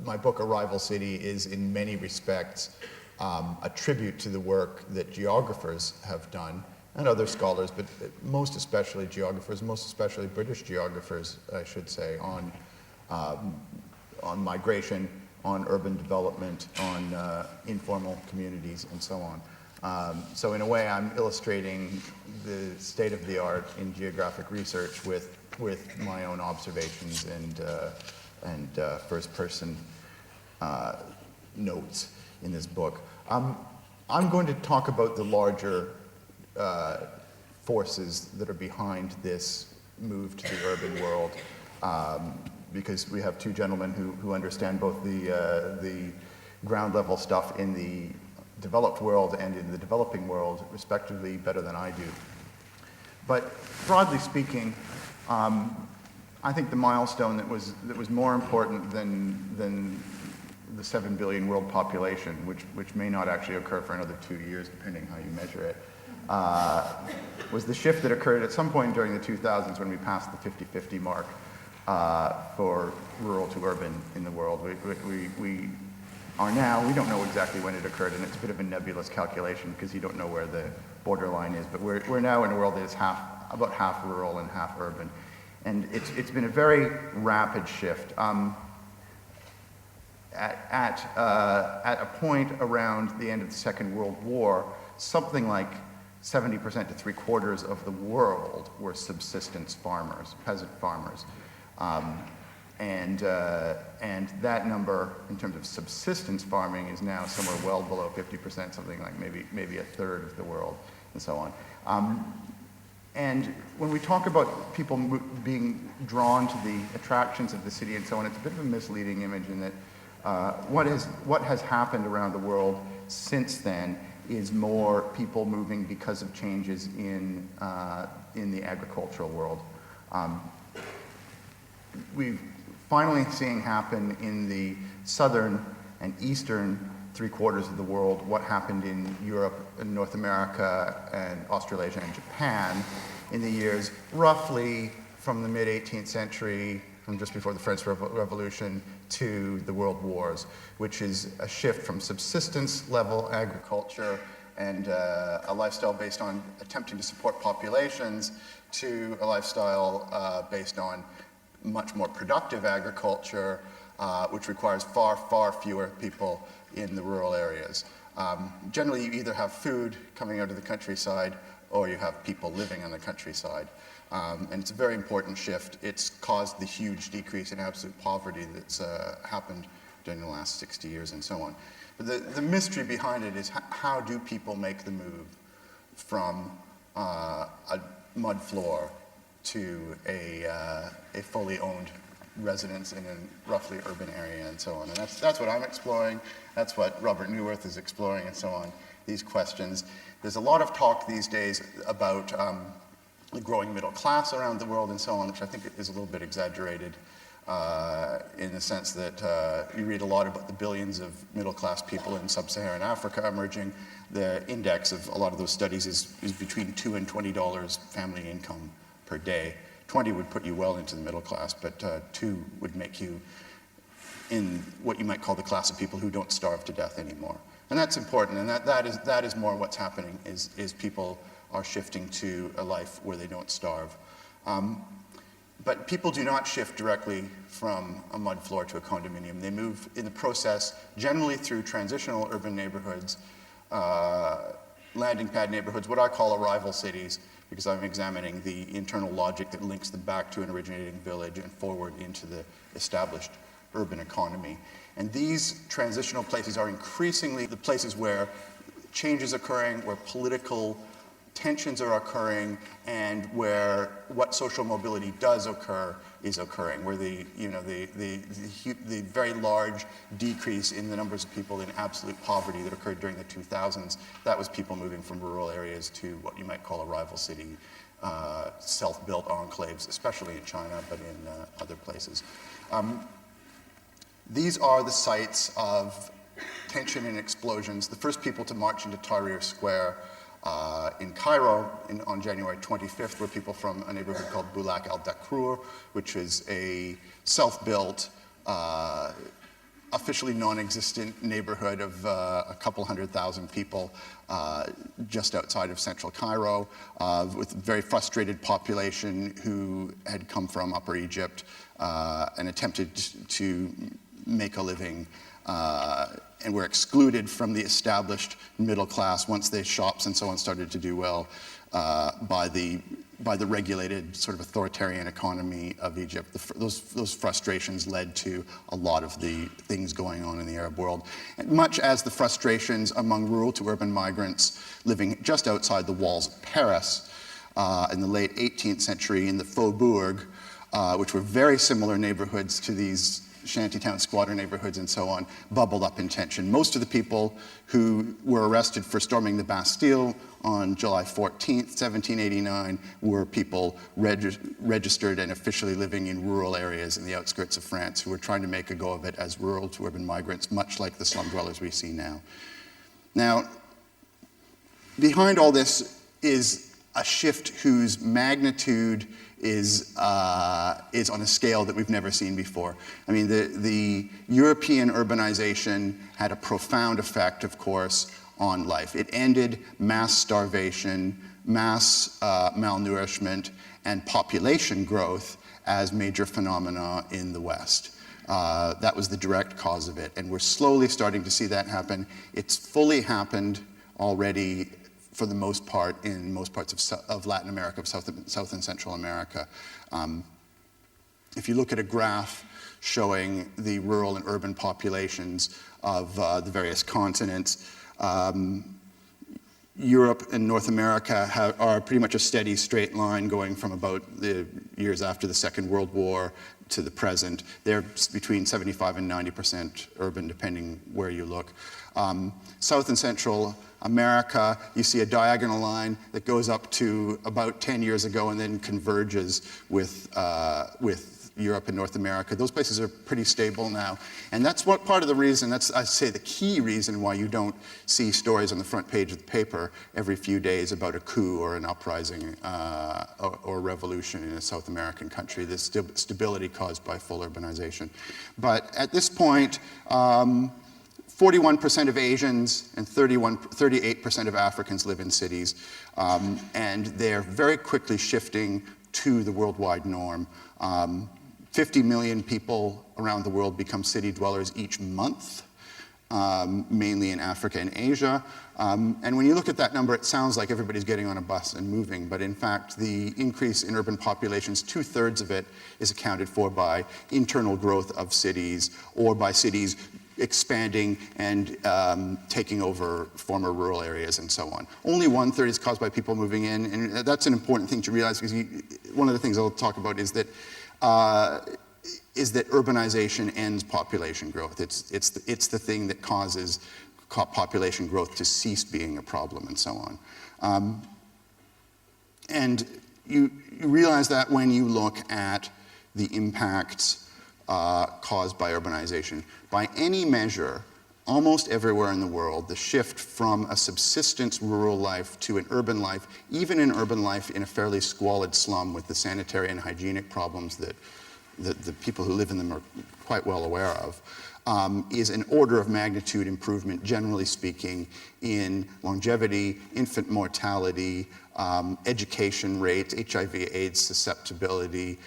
my book, Arrival City, is in many respects a tribute to the work that geographers have done, and other scholars, but most especially geographers, most especially British geographers, I should say, on migration, on urban development, on informal communities, and so on. So in a way, I'm illustrating the state of the art in geographic research with my own observations and first-person notes in this book. I'm going to talk about the larger forces that are behind this move to the urban world, because we have two gentlemen who understand both the ground level stuff in the developed world and in the developing world, respectively, better than I do. But broadly speaking, I think the milestone that was more important than the 7 billion world population, which may not actually occur for another 2 years, depending how you measure it, was the shift that occurred at some point during the 2000s when we passed the 50-50 mark for rural to urban in the world. We are now, we don't know exactly when it occurred, and it's a bit of a nebulous calculation because you don't know where the borderline is, but we're now in a world that is about half rural and half urban. And it's been a very rapid shift. At a point around the end of the Second World War, something like 70% to 3/4 of the world were subsistence farmers, peasant farmers. And that number, in terms of subsistence farming, is now somewhere well below 50%, something like maybe a third of the world, and so on. And when we talk about people being drawn to the attractions of the city and so on, it's a bit of a misleading image in that what has happened around the world since then is more people moving because of changes in the agricultural world. We've finally seeing happen in the southern and eastern 3/4 of the world what happened in Europe and North America and Australasia and Japan in the years roughly from the mid-18th century, from just before the French Revolution, to the World Wars, which is a shift from subsistence level agriculture and a lifestyle based on attempting to support populations to a lifestyle based on much more productive agriculture, which requires far, far fewer people in the rural areas. Generally, you either have food coming out of the countryside or you have people living on the countryside. And it's a very important shift. It's caused the huge decrease in absolute poverty that's happened during the last 60 years and so on. But the mystery behind it is how do people make the move from a mud floor to a fully owned residence in a roughly urban area and so on. And that's what I'm exploring. That's what Robert Neuwirth is exploring and so on, these questions. There's a lot of talk these days about the growing middle class around the world and so on, which I think is a little bit exaggerated in the sense that you read a lot about the billions of middle class people in sub-Saharan Africa emerging. The index of a lot of those studies is between $2 and $20 family income per day. 20 would put you well into the middle class, but 2 would make you in what you might call the class of people who don't starve to death anymore. And that's important, and that is more what's happening, is people are shifting to a life where they don't starve. But people do not shift directly from a mud floor to a condominium. They move in the process generally through transitional urban neighborhoods, landing pad neighborhoods, what I call arrival cities, because I'm examining the internal logic that links them back to an originating village and forward into the established urban economy. And these transitional places are increasingly the places where change is occurring, where political tensions are occurring, and where what social mobility does occur is occurring, where the very large decrease in the numbers of people in absolute poverty that occurred during the 2000s, that was people moving from rural areas to what you might call arrival city, self-built enclaves, especially in China, but in other places. These are the sites of tension and explosions. The first people to march into Tahrir Square in Cairo on January 25th were people from a neighborhood called Bulak al-Dakrur, which is a self-built officially non-existent neighborhood of a couple 100,000 people just outside of central Cairo, with a very frustrated population who had come from Upper Egypt and attempted to make a living, and were excluded from the established middle class once the shops and so on started to do well by the regulated sort of authoritarian economy of Egypt. Those frustrations led to a lot of the things going on in the Arab world, and much as the frustrations among rural to urban migrants living just outside the walls of Paris in the late 18th century in the Faubourg, which were very similar neighborhoods to these shantytown squatter neighborhoods and so on, bubbled up in tension. Most of the people who were arrested for storming the Bastille on July 14th, 1789, were people registered and officially living in rural areas in the outskirts of France who were trying to make a go of it as rural to urban migrants, much like the slum dwellers we see now. Now, behind all this is a shift whose magnitude is on a scale that we've never seen before. I mean, the European urbanization had a profound effect, of course, on life. It ended mass starvation, mass malnourishment, and population growth as major phenomena in the West. That was the direct cause of it, and we're slowly starting to see that happen. It's fully happened already for the most part in most parts of Latin America, of South and Central America. If you look at a graph showing the rural and urban populations of the various continents, Europe and North America are pretty much a steady straight line going from about the years after the Second World War to the present. They're between 75 and 90% urban, depending where you look. South and Central America, you see a diagonal line that goes up to about 10 years ago and then converges with Europe and North America. Those places are pretty stable now. And that's what part of the reason, that's, I say, the key reason why you don't see stories on the front page of the paper every few days about a coup or an uprising or revolution in a South American country, this stability caused by full urbanization. But at this point, 41% of Asians and 38% of Africans live in cities, and they're very quickly shifting to the worldwide norm. 50 million people around the world become city dwellers each month, mainly in Africa and Asia. And when you look at that number, it sounds like everybody's getting on a bus and moving, but in fact, the increase in urban populations, 2/3 of it is accounted for by internal growth of cities or by cities expanding and taking over former rural areas and so on. Only 1/3 is caused by people moving in, and that's an important thing to realize, because one of the things I'll talk about is that urbanization ends population growth. It's the thing that causes population growth to cease being a problem and so on. And you realize that when you look at the impacts caused by urbanization. By any measure, almost everywhere in the world, the shift from a subsistence rural life to an urban life, even an urban life in a fairly squalid slum with the sanitary and hygienic problems that the people who live in them are quite well aware of, is an order of magnitude improvement, generally speaking, in longevity, infant mortality, education rates, HIV/AIDS susceptibility,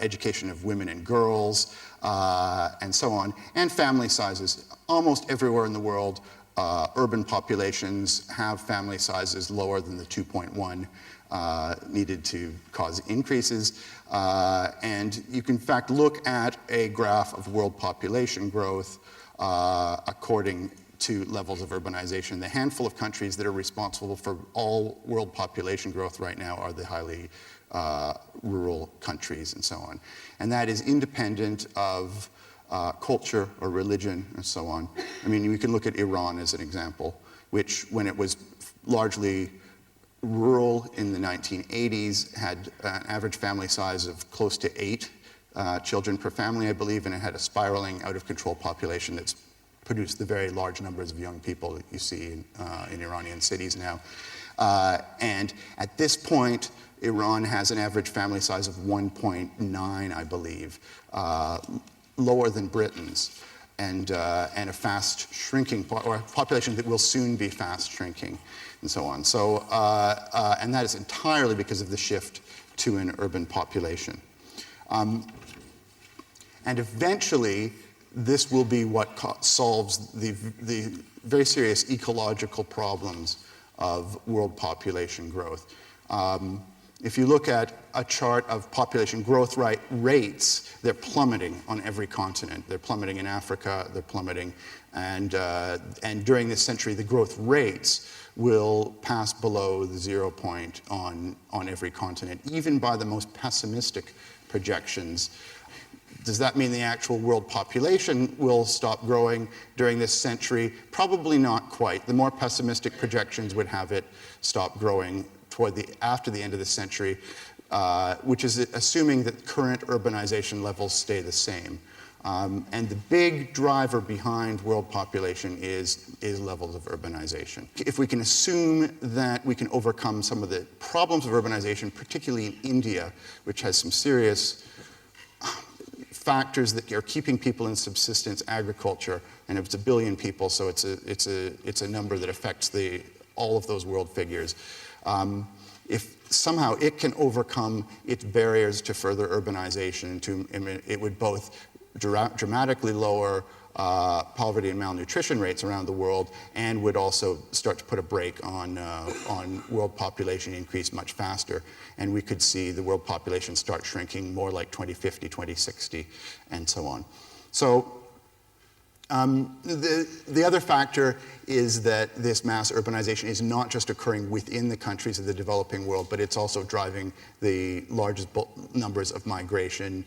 education of women and girls, and so on, and family sizes. Almost everywhere in the world, urban populations have family sizes lower than the 2.1 needed to cause increases. And you can, in fact, look at a graph of world population growth according to levels of urbanization. The handful of countries that are responsible for all world population growth right now are the highly rural countries and so on. And that is independent of culture or religion and so on. I mean, we can look at Iran as an example, which when it was largely rural in the 1980s had an average family size of close to 8 children per family, I believe, and it had a spiraling out of control population that's produced the very large numbers of young people that you see in Iranian cities now. And at this point, Iran has an average family size of 1.9, I believe. lower than Britain's, and a fast shrinking, or a population that will soon be fast shrinking, and so on. So, and that is entirely because of the shift to an urban population. And eventually, this will be what solves the very serious ecological problems of world population growth. If you look at a chart of population growth rates, they're plummeting on every continent. They're plummeting in Africa, they're plummeting, and during this century, the growth rates will pass below the 0 point on every continent, even by the most pessimistic projections. Does that mean the actual world population will stop growing during this century? Probably not quite. The more pessimistic projections would have it stop growing after the end of the century, which is assuming that current urbanization levels stay the same. And the big driver behind world population is levels of urbanization. If we can assume that we can overcome some of the problems of urbanization, particularly in India, which has some serious factors that are keeping people in subsistence agriculture, and it's 1 billion people, so it's a number that affects all of those world figures. If somehow it can overcome its barriers to further urbanization, it would both dramatically lower poverty and malnutrition rates around the world, and would also start to put a brake on world population increase much faster. And we could see the world population start shrinking more like 2050, 2060, and so on. So the other factor is that this mass urbanization is not just occurring within the countries of the developing world, but it's also driving the largest numbers of migration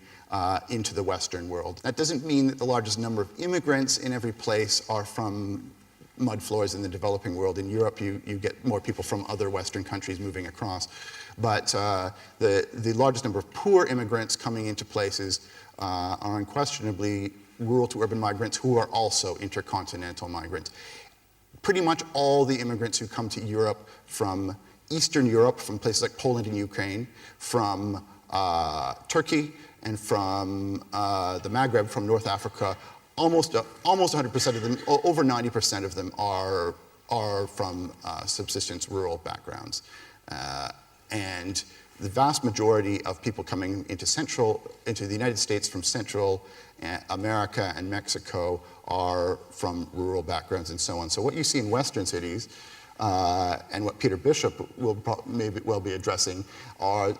into the Western world. That doesn't mean that the largest number of immigrants in every place are from mud floors in the developing world. In Europe, you get more people from other Western countries moving across. But the largest number of poor immigrants coming into places are unquestionably rural to urban migrants who are also intercontinental migrants. Pretty much all the immigrants who come to Europe from Eastern Europe, from places like Poland and Ukraine, from Turkey, and from the Maghreb, from North Africa, almost 100% of them, over 90% of them are from subsistence rural backgrounds. And the vast majority of people coming into the United States from Central America and Mexico are from rural backgrounds and so on. So what you see in Western cities, and what Peter Bishop will maybe well be addressing, are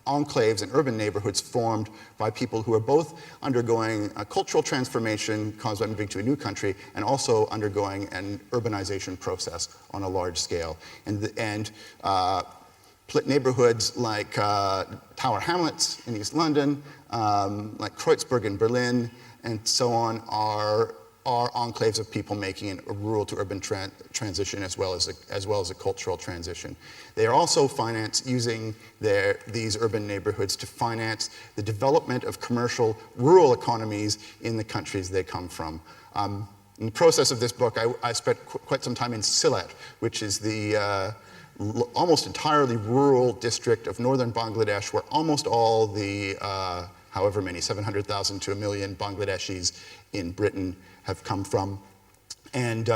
enclaves and urban neighborhoods formed by people who are both undergoing a cultural transformation caused by moving to a new country, and also undergoing an urbanization process on a large scale. And neighborhoods like Tower Hamlets in East London, like Kreuzberg in Berlin, and so on, are enclaves of people making a rural to urban transition as well as a cultural transition. They are also financed using these urban neighborhoods to finance the development of commercial rural economies in the countries they come from. In the process of this book, I spent quite some time in Sylhet, which is the almost entirely rural district of northern Bangladesh, where almost all the, however many, 700,000 to 1 million Bangladeshis in Britain have come from. And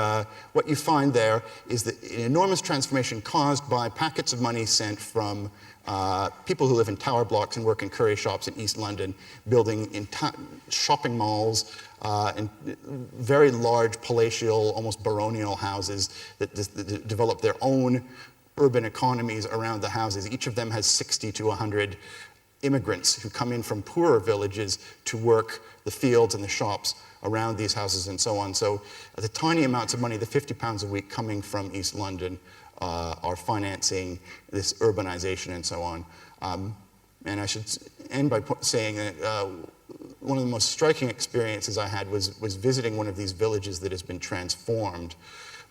what you find there is that an enormous transformation caused by packets of money sent from people who live in tower blocks and work in curry shops in East London, building shopping malls, and very large palatial, almost baronial houses that develop their own urban economies around the houses. Each of them has 60 to 100 immigrants who come in from poorer villages to work the fields and the shops around these houses and so on. So the tiny amounts of money, the £50 a week coming from East London, are financing this urbanization and so on. And I should end by saying that one of the most striking experiences I had was visiting one of these villages that has been transformed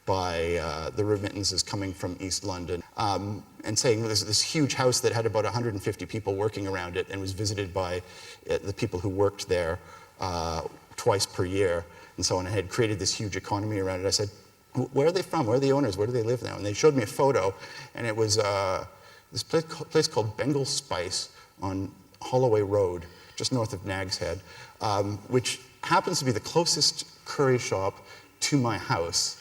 by the remittances coming from East London, and saying there's this huge house that had about 150 people working around it and was visited by the people who worked there twice per year and so on, and had created this huge economy around it. I said, where are they from? Where are the owners? Where do they live now? And they showed me a photo, and it was this place called Bengal Spice on Holloway Road, just north of Nag's Head, which happens to be the closest curry shop to my house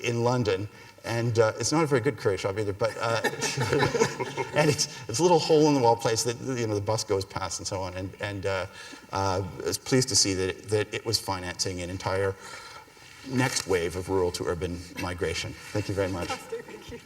in London. And it's not a very good curry shop either, but and it's a little hole-in-the-wall place that the bus goes past and so on. And I was pleased to see that it was financing an entire next wave of rural to urban migration. Thank you very much. Thank you.